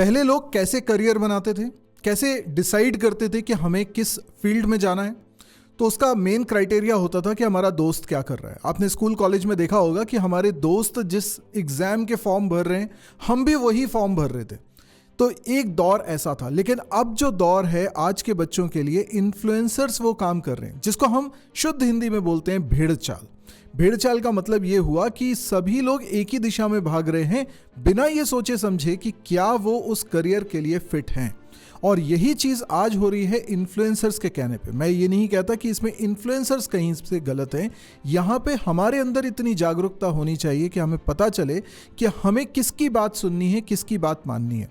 पहले लोग कैसे करियर बनाते थे, कैसे डिसाइड करते थे कि हमें किस फील्ड में जाना है, तो उसका मेन क्राइटेरिया होता था कि हमारा दोस्त क्या कर रहा है। आपने स्कूल कॉलेज में देखा होगा कि हमारे दोस्त जिस एग्जाम के फॉर्म भर रहे हैं हम भी वही फॉर्म भर रहे थे। तो एक दौर ऐसा था। लेकिन अब जो दौर है आज के बच्चों के लिए, इन्फ्लुएंसर्स वो काम कर रहे हैं जिसको हम शुद्ध हिंदी में बोलते हैं भेड़ चाल। भेड़ चाल का मतलब ये हुआ कि सभी लोग एक ही दिशा में भाग रहे हैं बिना ये सोचे समझे कि क्या वो उस करियर के लिए फिट हैं। और यही चीज़ आज हो रही है इन्फ्लुएंसर्स के कहने पे। मैं ये नहीं कहता कि इसमें इन्फ्लुएंसर्स कहीं से गलत हैं। यहाँ पे हमारे अंदर इतनी जागरूकता होनी चाहिए कि हमें पता चले कि हमें किसकी बात सुननी है, किसकी बात माननी है।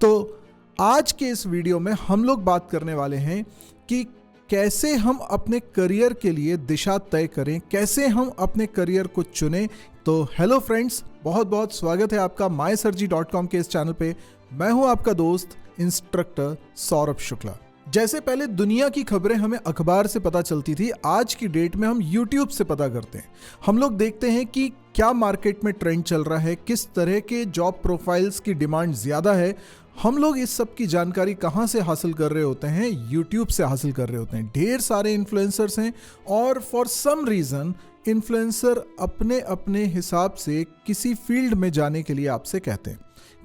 तो आज के इस वीडियो में हम लोग बात करने वाले हैं कि कैसे हम अपने करियर के लिए दिशा तय करें, कैसे हम अपने करियर को चुनें। तो हेलो फ्रेंड्स, बहुत बहुत स्वागत है आपका MySirji.com के इस चैनल पे। मैं हूं आपका दोस्त इंस्ट्रक्टर सौरभ शुक्ला। जैसे पहले दुनिया की खबरें हमें अखबार से पता चलती थी, आज की डेट में हम YouTube से पता करते हैं। हम लोग देखते हैं कि क्या मार्केट में ट्रेंड चल रहा है, किस तरह के जॉब प्रोफाइल्स की डिमांड ज़्यादा है। हम लोग इस सब की जानकारी कहाँ से हासिल कर रहे होते हैं? YouTube से हासिल कर रहे होते हैं। ढेर सारे इन्फ्लुएंसर्स हैं और फॉर सम रीज़न इन्फ्लुएंसर अपने अपने हिसाब से किसी फील्ड में जाने के लिए आपसे कहते हैं।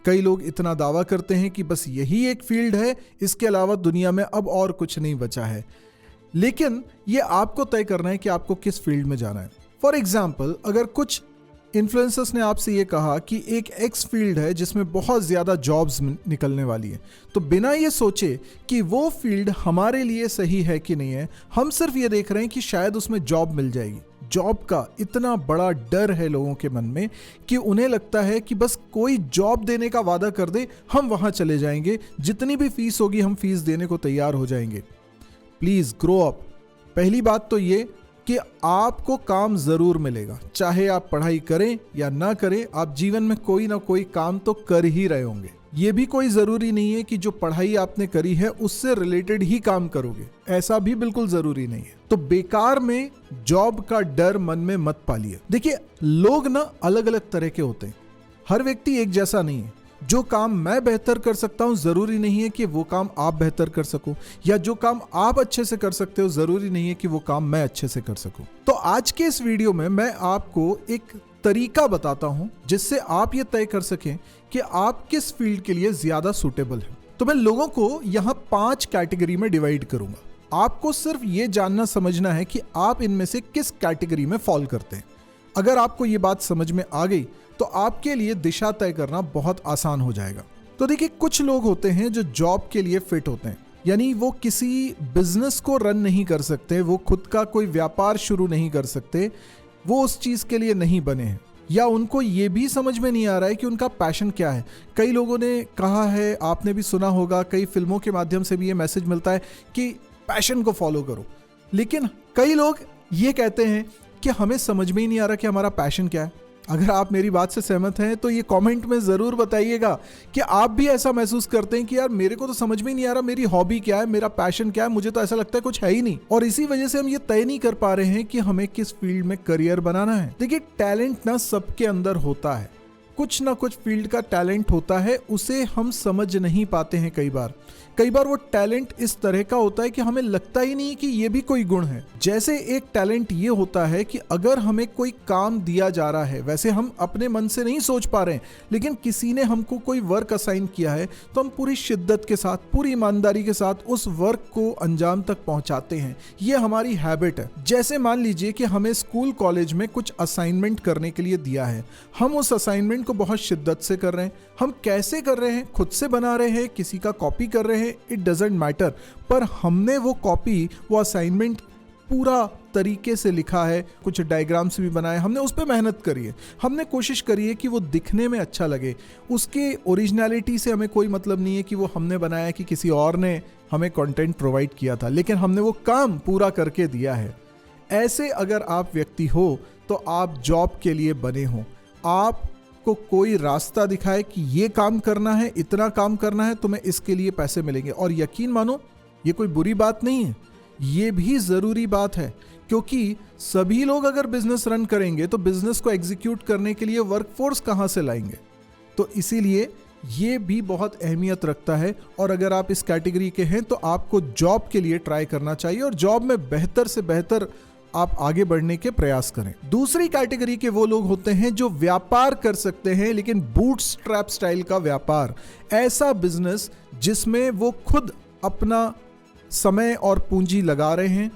कई लोग इतना दावा करते हैं कि बस यही एक फील्ड है, इसके अलावा दुनिया में अब और कुछ नहीं बचा है। लेकिन ये आपको तय करना है कि आपको किस फील्ड में जाना है। फॉर एग्जाम्पल, अगर कुछ इन्फ्लुएंसर्स ने आपसे ये कहा कि एक एक्स फील्ड है जिसमें बहुत ज़्यादा जॉब्स निकलने वाली है, तो बिना ये सोचे कि वो फील्ड हमारे लिए सही है कि नहीं है, हम सिर्फ ये देख रहे हैं कि शायद उसमें जॉब मिल जाएगी। जॉब का इतना बड़ा डर है लोगों के मन में कि उन्हें लगता है कि बस कोई जॉब देने का वादा कर दे, हम वहाँ चले जाएंगे, जितनी भी फीस होगी हम फीस देने को तैयार हो जाएंगे। Please grow up. पहली बात तो ये कि आपको काम ज़रूर मिलेगा, चाहे आप पढ़ाई करें या ना करें, आप जीवन में कोई ना कोई काम तो कर ही रहे होंगे। ये भी कोई ज़रूरी नहीं है कि जो पढ़ाई आपने करी है उससे रिलेटेड ही काम करोगे, ऐसा भी बिल्कुल ज़रूरी नहीं है। तो बेकार में जॉब का डर मन में मत पालिए। देखिए, लोग ना अलग अलग तरह के होते हैं, हर व्यक्ति एक जैसा नहीं है। जो काम मैं बेहतर कर सकता हूं ज़रूरी नहीं है कि वो काम आप बेहतर कर सको, या जो काम आप अच्छे से कर सकते हो ज़रूरी नहीं है कि वो काम मैं अच्छे से कर सकूं। तो आज के इस वीडियो में मैं आपको एक तरीका बताता हूं जिससे आप ये तय कर सकें कि आप किस फील्ड के लिए ज़्यादा सूटेबल हैं। तो मैं लोगों को यहाँ 5 कैटेगरी में डिवाइड करूंगा। आपको सिर्फ ये जानना समझना है कि आप इनमें से किस कैटेगरी में फॉल करते हैं। अगर आपको ये बात समझ में आ गई तो आपके लिए दिशा तय करना बहुत आसान हो जाएगा। तो देखिए, कुछ लोग होते हैं जो जॉब के लिए फिट होते हैं, यानी वो किसी बिजनेस को रन नहीं कर सकते, वो खुद का कोई व्यापार शुरू नहीं कर सकते, वो उस चीज़ के लिए नहीं बने हैं, या उनको ये भी समझ में नहीं आ रहा है कि उनका पैशन क्या है। कई लोगों ने कहा है, आपने भी सुना होगा, कई फिल्मों के माध्यम से भी ये मैसेज मिलता है कि पैशन को फॉलो करो। लेकिन कई लोग ये कहते हैं कि हमें समझ में ही नहीं आ रहा कि हमारा पैशन क्या है। अगर आप मेरी बात से सहमत हैं तो ये कमेंट में ज़रूर बताइएगा कि आप भी ऐसा महसूस करते हैं कि यार मेरे को तो समझ में ही नहीं आ रहा, मेरी हॉबी क्या है, मेरा पैशन क्या है, मुझे तो ऐसा लगता है कुछ है ही नहीं। और इसी वजह से हम ये तय नहीं कर पा रहे हैं कि हमें किस फील्ड में करियर बनाना है। देखिए, टैलेंट ना सबके अंदर होता है, कुछ ना कुछ फील्ड का टैलेंट होता है, उसे हम समझ नहीं पाते हैं। कई बार वो टैलेंट इस तरह का होता है कि हमें लगता ही नहीं कि ये भी कोई गुण है। जैसे एक टैलेंट ये होता है कि अगर हमें कोई काम दिया जा रहा है, वैसे हम अपने मन से नहीं सोच पा रहे हैं, लेकिन किसी ने हमको कोई वर्क असाइन किया है तो हम पूरी शिद्दत के साथ, पूरी ईमानदारी के साथ उस वर्क को अंजाम तक पहुंचाते हैं। ये हमारी हैबिट है। जैसे मान लीजिए कि हमें स्कूल कॉलेज में कुछ असाइनमेंट करने के लिए दिया है, हम उस असाइनमेंट को बहुत शिद्दत से कर रहे हैं। हम कैसे कर रहे हैं, खुद से बना रहे हैं, किसी का कॉपी कर रहे हैं, इट डजंट मैटर, पर हमने वो कॉपी, वो असाइनमेंट पूरा तरीके से लिखा है, कुछ डायग्राम्स भी बनाए, हमने उस पर मेहनत करी है, हमने कोशिश करी है कि वो दिखने में अच्छा लगे। उसके ओरिजिनलिटी से हमें कोई मतलब नहीं है कि वो हमने बनाया कि किसी और ने हमें कंटेंट प्रोवाइड किया था, लेकिन हमने वो काम पूरा करके दिया है। ऐसे अगर आप व्यक्ति हो तो आप जॉब के लिए बने हो। आप को कोई रास्ता दिखाए कि ये काम करना है, इतना काम करना है, तुम्हें इसके लिए पैसे मिलेंगे। और यकीन मानो, ये कोई बुरी बात नहीं है, ये भी ज़रूरी बात है, क्योंकि सभी लोग अगर बिजनेस रन करेंगे तो बिजनेस को एग्जीक्यूट करने के लिए वर्कफोर्स कहाँ से लाएंगे। तो इसीलिए ये भी बहुत अहमियत रखता है। और अगर आप इस कैटेगरी के हैं तो आपको जॉब के लिए ट्राई करना चाहिए और जॉब में बेहतर से बेहतर आप आगे बढ़ने के प्रयास करें। दूसरी कैटेगरी के वो लोग होते हैं जो व्यापार कर सकते हैं, लेकिन बूटस्ट्रैप स्टाइल का व्यापार, ऐसा बिजनेस जिसमें वो खुद अपना समय और पूंजी लगा रहे हैं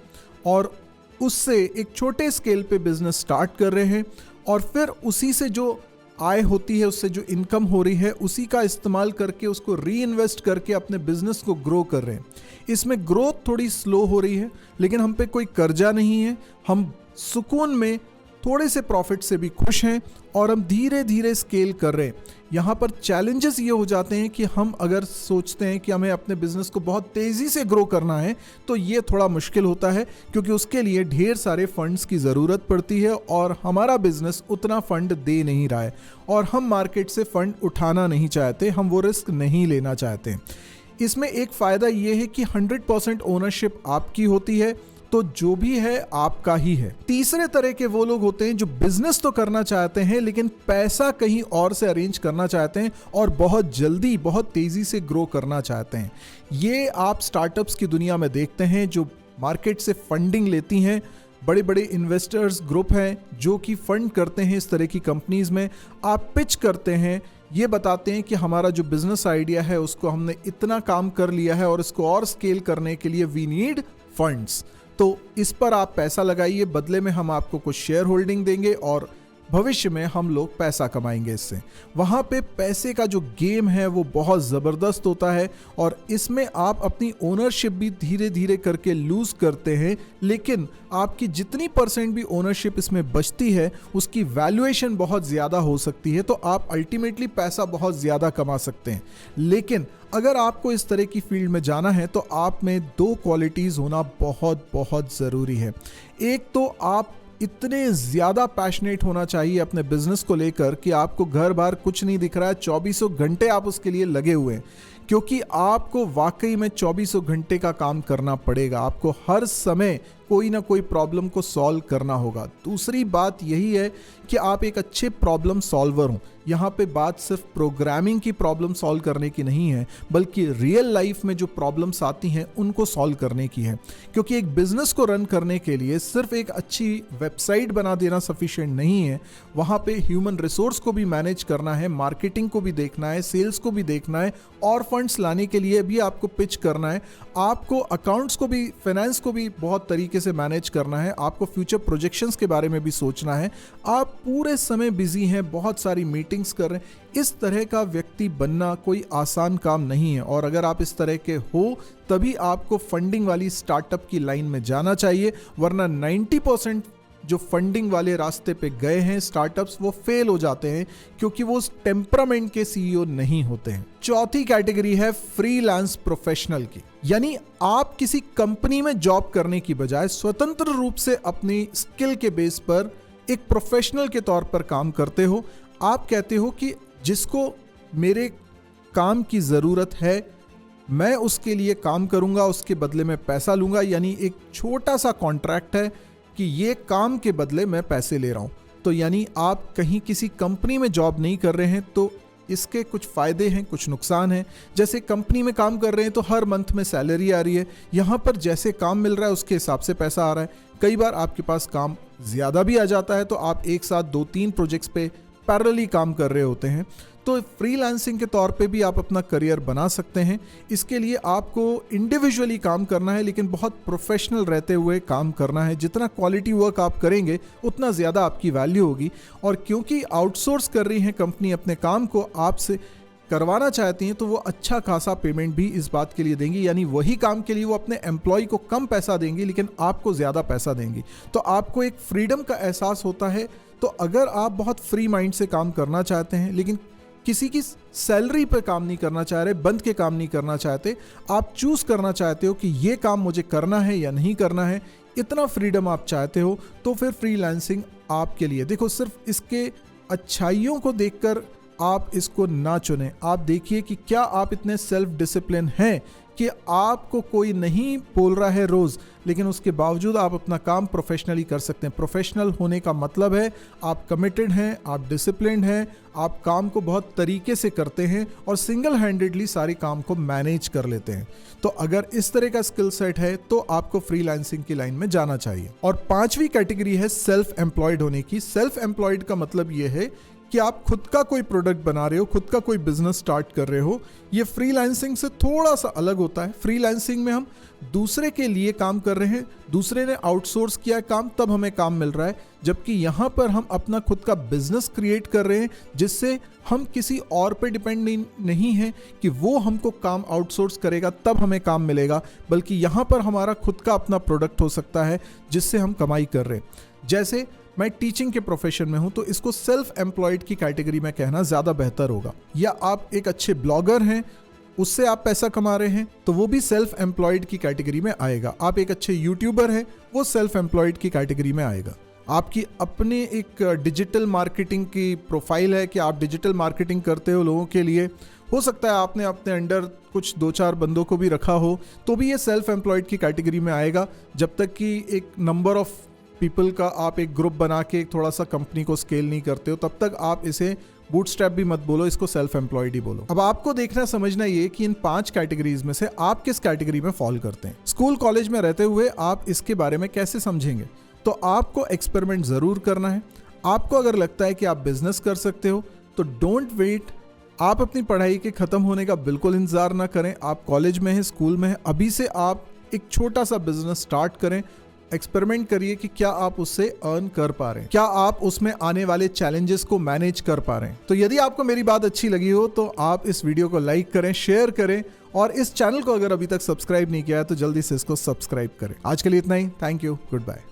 और उससे एक छोटे स्केल पे बिजनेस स्टार्ट कर रहे हैं और फिर उसी से जो आय होती है, उससे जो इनकम हो रही है, उसी का इस्तेमाल करके उसको री इन्वेस्ट करके अपने बिजनेस को ग्रो कर रहे हैं। इसमें ग्रोथ थोड़ी स्लो हो रही है, लेकिन हम पे कोई कर्जा नहीं है, हम सुकून में थोड़े से प्रॉफिट से भी खुश हैं और हम धीरे धीरे स्केल कर रहे हैं। यहाँ पर चैलेंजेस ये हो जाते हैं कि हम अगर सोचते हैं कि हमें अपने बिजनेस को बहुत तेज़ी से ग्रो करना है तो ये थोड़ा मुश्किल होता है, क्योंकि उसके लिए ढेर सारे फंड्स की ज़रूरत पड़ती है और हमारा बिजनेस उतना फंड दे नहीं रहा है और हम मार्केट से फंड उठाना नहीं चाहते, हम वो रिस्क नहीं लेना चाहते। इसमें एक फ़ायदा ये है कि 100% ओनरशिप आपकी होती है, तो जो भी है आपका ही है। तीसरे तरह के वो लोग होते हैं जो बिजनेस तो करना चाहते हैं लेकिन पैसा कहीं और से अरेंज करना चाहते हैं और बहुत जल्दी बहुत तेजी से ग्रो करना चाहते हैं। ये आप स्टार्टअप्स की दुनिया में देखते हैं जो मार्केट से फंडिंग लेती हैं। बड़े बड़े इन्वेस्टर्स ग्रुप हैं जो कि फंड करते हैं इस तरह की कंपनीज में। आप पिच करते हैं, ये बताते हैं कि हमारा जो बिजनेस आइडिया है उसको हमने इतना काम कर लिया है और इसको और स्केल करने के लिए वी नीड फंड्स, तो इस पर आप पैसा लगाइए, बदले में हम आपको कुछ शेयर होल्डिंग देंगे और भविष्य में हम लोग पैसा कमाएंगे इससे। वहाँ पे पैसे का जो गेम है वो बहुत ज़बरदस्त होता है और इसमें आप अपनी ओनरशिप भी धीरे धीरे करके लूज़ करते हैं, लेकिन आपकी जितनी परसेंट भी ओनरशिप इसमें बचती है उसकी वैल्यूएशन बहुत ज़्यादा हो सकती है, तो आप अल्टीमेटली पैसा बहुत ज़्यादा कमा सकते हैं। लेकिन अगर आपको इस तरह की फील्ड में जाना है तो आप में 2 क्वालिटीज़ होना बहुत बहुत ज़रूरी है। एक तो आप इतने ज़्यादा पैशनेट होना चाहिए अपने बिजनेस को लेकर कि आपको घर बार कुछ नहीं दिख रहा है, 24 घंटे आप उसके लिए लगे हुए हैं, क्योंकि आपको वाकई में 24 घंटे का काम करना पड़ेगा। आपको हर समय कोई ना कोई प्रॉब्लम को सॉल्व करना होगा। दूसरी बात यही है कि आप एक अच्छे प्रॉब्लम सॉल्वर हों। यहाँ पे बात सिर्फ प्रोग्रामिंग की प्रॉब्लम सॉल्व करने की नहीं है, बल्कि रियल लाइफ में जो प्रॉब्लम्स आती हैं उनको सॉल्व करने की है। क्योंकि एक बिजनेस को रन करने के लिए सिर्फ एक अच्छी वेबसाइट बना देना सफिशिएंट नहीं है, वहाँ पे ह्यूमन रिसोर्स को भी मैनेज करना है, मार्केटिंग को भी देखना है, सेल्स को भी देखना है और फंड्स लाने के लिए भी आपको पिच करना है। आपको अकाउंट्स को भी, फाइनेंस को भी बहुत तरीके से मैनेज करना है। आपको फ्यूचर प्रोजेक्शंस के बारे में भी सोचना है। आप पूरे समय बिजी हैं, बहुत सारी मीटिंग्स कर रहे हैं। इस तरह का व्यक्ति बनना कोई आसान काम नहीं है और अगर आप इस तरह के हो तभी आपको फंडिंग वाली स्टार्टअप की लाइन में जाना चाहिए, वरना 90% जो फंडिंग वाले रास्ते पे गए हैं स्टार्टअप्स, वो फेल हो जाते हैं क्योंकि वो उस टेम्परामेंट के सीईओ नहीं होते हैं। चौथी कैटेगरी है फ्रीलांस प्रोफेशनल की, यानी आप किसी कंपनी में जॉब करने की बजाय स्वतंत्र रूप से अपनी स्किल के बेस पर एक प्रोफेशनल के तौर पर काम करते हो। आप कहते हो कि जिसको मेरे काम की ज़रूरत है मैं उसके लिए काम करूंगा, उसके बदले में पैसा लूंगा, यानी एक छोटा सा कॉन्ट्रैक्ट है कि ये काम के बदले मैं पैसे ले रहा हूं। तो यानी आप कहीं किसी कंपनी में जॉब नहीं कर रहे हैं, तो इसके कुछ फ़ायदे हैं, कुछ नुकसान हैं। जैसे कंपनी में काम कर रहे हैं तो हर मंथ में सैलरी आ रही है, यहाँ पर जैसे काम मिल रहा है उसके हिसाब से पैसा आ रहा है। कई बार आपके पास काम ज़्यादा भी आ जाता है तो आप एक साथ 2-3 प्रोजेक्ट्स पे पैरेलली काम कर रहे होते हैं। तो फ्रीलांसिंग के तौर पे भी आप अपना करियर बना सकते हैं। इसके लिए आपको इंडिविजुअली काम करना है, लेकिन बहुत प्रोफेशनल रहते हुए काम करना है। जितना क्वालिटी वर्क आप करेंगे उतना ज़्यादा आपकी वैल्यू होगी। और क्योंकि आउटसोर्स कर रही है कंपनी अपने काम को, आपसे करवाना चाहती हैं, तो वो अच्छा खासा पेमेंट भी इस बात के लिए देंगी, यानी वही काम के लिए वो अपने एम्प्लॉय को कम पैसा देंगी लेकिन आपको ज़्यादा पैसा देंगी। तो आपको एक फ्रीडम का एहसास होता है। तो अगर आप बहुत फ्री माइंड से काम करना चाहते हैं लेकिन किसी की सैलरी पर काम नहीं करना चाह रहे, बंद के काम नहीं करना चाहते, आप चूज करना चाहते हो कि ये काम मुझे करना है या नहीं करना है, इतना फ्रीडम आप चाहते हो, तो फिर फ्रीलांसिंग आपके लिए। देखो, सिर्फ इसके अच्छाइयों को देखकर आप इसको ना चुनें। आप देखिए कि क्या आप इतने सेल्फ डिसिप्लिन हैं कि आपको कोई नहीं बोल रहा है रोज, लेकिन उसके बावजूद आप अपना काम प्रोफेशनली कर सकते हैं। प्रोफेशनल होने का मतलब है आप कमिटेड हैं, आप डिसिप्लिन्ड हैं, आप काम को बहुत तरीके से करते हैं और सिंगल हैंडेडली सारे काम को मैनेज कर लेते हैं। तो अगर इस तरह का स्किल सेट है तो आपको फ्रीलांसिंग की लाइन में जाना चाहिए। और 5वीं कैटेगरी है सेल्फ एम्प्लॉयड होने की। सेल्फ एम्प्लॉयड का मतलब ये है कि आप खुद का कोई प्रोडक्ट बना रहे हो, खुद का कोई बिजनेस स्टार्ट कर रहे हो। ये फ्रीलांसिंग से थोड़ा सा अलग होता है। फ्रीलांसिंग में हम दूसरे के लिए काम कर रहे हैं, दूसरे ने आउटसोर्स किया काम, तब हमें काम मिल रहा है। जबकि यहाँ पर हम अपना खुद का बिजनेस क्रिएट कर रहे हैं, जिससे हम किसी और पे डिपेंड नहीं है कि वो हमको काम आउटसोर्स करेगा तब हमें काम मिलेगा, बल्कि यहाँ पर हमारा खुद का अपना प्रोडक्ट हो सकता है जिससे हम कमाई कर रहे हैं। जैसे मैं टीचिंग के प्रोफेशन में हूं, तो इसको सेल्फ एम्प्लॉयड की कैटेगरी में कहना ज़्यादा बेहतर होगा। या आप एक अच्छे ब्लॉगर हैं, उससे आप पैसा कमा रहे हैं, तो वो भी सेल्फ एम्प्लॉयड की कैटेगरी में आएगा। आप एक अच्छे यूट्यूबर हैं, वो सेल्फ एम्प्लॉयड की कैटेगरी में आएगा। आपकी अपने एक डिजिटल मार्केटिंग की प्रोफाइल है कि आप डिजिटल मार्केटिंग करते हो लोगों के लिए, हो सकता है आपने अपने अंडर कुछ 2-4 बंदों को भी रखा हो, तो भी ये सेल्फ एम्प्लॉयड की कैटेगरी में आएगा। जब तक कि एक नंबर ऑफ पीपल का आप एक ग्रुप बना के थोड़ा सा कंपनी को स्केल नहीं करते हो, तब तक आप इसे बूटस्ट्रैप भी मत बोलो, इसको सेल्फ एम्प्लॉयड ही बोलो। अब आपको देखना समझना ये कि इन 5 कैटेगरीज में से आप किस कैटेगरी में फॉल करते हैं। स्कूल कॉलेज में रहते हुए आप इसके बारे में कैसे समझेंगे? तो आपको एक्सपेरिमेंट जरूर करना है। आपको अगर लगता है कि आप बिजनेस कर सकते हो तो डोंट वेट। आप अपनी पढ़ाई के खत्म होने का बिल्कुल इंतजार ना करें। आप कॉलेज में हैं, स्कूल में हैं, अभी से आप एक छोटा सा बिजनेस स्टार्ट करें। एक्सपेरिमेंट करिए कि क्या आप उससे अर्न कर पा रहे हैं, क्या आप उसमें आने वाले चैलेंजेस को मैनेज कर पा रहे हैं। तो यदि आपको मेरी बात अच्छी लगी हो तो आप इस वीडियो को लाइक करें, शेयर करें, और इस चैनल को अगर अभी तक सब्सक्राइब नहीं किया है तो जल्दी से इसको सब्सक्राइब करें। आज के लिए इतना ही। Thank you, good bye.